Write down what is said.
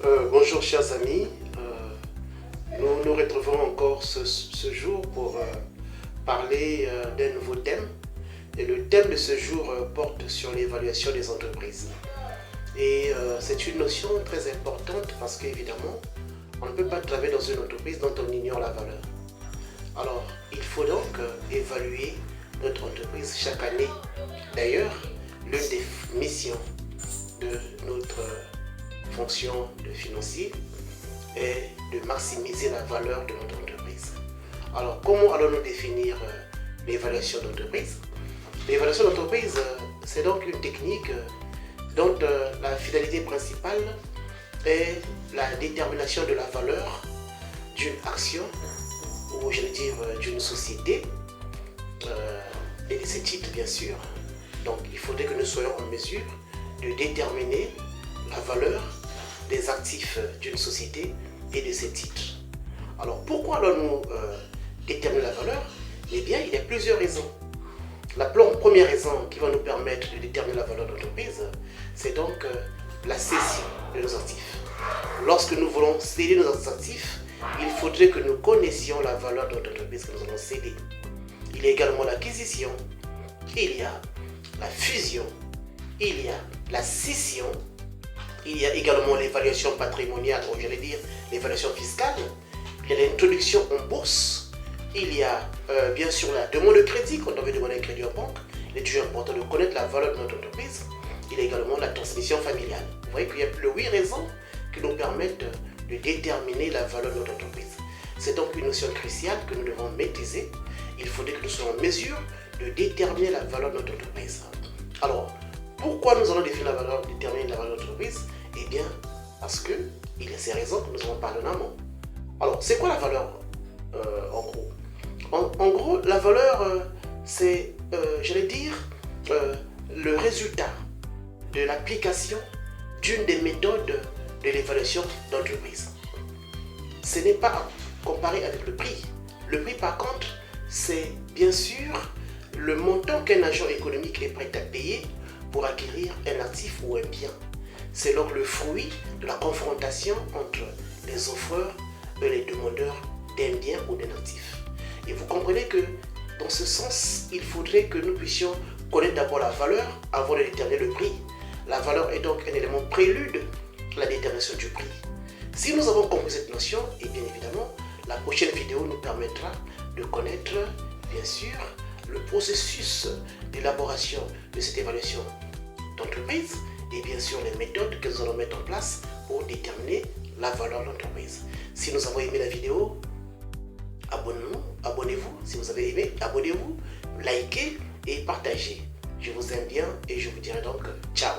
Bonjour chers amis, nous nous retrouvons encore ce jour pour parler d'un nouveau thème. Et le thème de ce jour porte sur l'évaluation des entreprises. Et c'est une notion très importante parce qu'évidemment, on ne peut pas travailler dans une entreprise dont on ignore la valeur. Alors, il faut donc évaluer notre entreprise chaque année. D'ailleurs, l'une des missions de notre fonction de financier est de maximiser la valeur de notre entreprise. Alors, comment allons-nous définir l'évaluation d'entreprise? L'évaluation d'entreprise, c'est donc une technique dont la finalité principale est la détermination de la valeur d'une action, ou je veux dire d'une société, et de ses titres bien sûr. Donc il faudrait que nous soyons en mesure de déterminer la valeur des actifs d'une société et de ses titres. Alors pourquoi allons-nous déterminer la valeur? Eh bien, il y a plusieurs raisons. La première raison qui va nous permettre de déterminer la valeur de l'entreprise, c'est donc la cession de nos actifs. Lorsque nous voulons céder nos actifs, il faudrait que nous connaissions la valeur de notre entreprise que nous allons céder. Il y a également l'acquisition, il y a la fusion, il y a la scission, il y a également l'évaluation patrimoniale, ou j'allais dire l'évaluation fiscale, il y a l'introduction en bourse, il y a bien sûr la demande de crédit, quand on veut demander un crédit en banque. Il est toujours important de connaître la valeur de notre entreprise. Il y a également la transmission familiale. Vous voyez qu'il y a plus de 8 raisons qui nous permettent de déterminer la valeur de notre entreprise. C'est donc une notion cruciale que nous devons maîtriser. Il faudrait que nous soyons en mesure de déterminer la valeur de notre entreprise. Alors, pourquoi nous allons déterminer la valeur de notre entreprise? Eh bien, parce qu'il y a ces raisons que nous avons parlé en amont. Alors, c'est quoi la valeur en gros? En gros, la valeur, c'est, j'allais dire, le résultat de l'application d'une des méthodes de l'évaluation d'entreprise. Ce n'est pas comparé avec le prix. Le prix, par contre, c'est bien sûr le montant qu'un agent économique est prêt à payer pour acquérir un actif ou un bien. C'est donc le fruit de la confrontation entre les offreurs et les demandeurs d'un bien ou d'un actif. Et vous comprenez que dans ce sens, il faudrait que nous puissions connaître d'abord la valeur avant de déterminer le prix. La valeur est donc un élément prélude à la détermination du prix. Si nous avons compris cette notion, et bien évidemment, la prochaine vidéo nous permettra de connaître, bien sûr, le processus d'élaboration de cette évaluation d'entreprise et bien sûr les méthodes que nous allons mettre en place pour déterminer la valeur de l'entreprise. Si nous avons aimé la vidéo, abonnez-vous. Si vous avez aimé, abonnez-vous, likez et partagez. Je vous aime bien et je vous dirai donc ciao.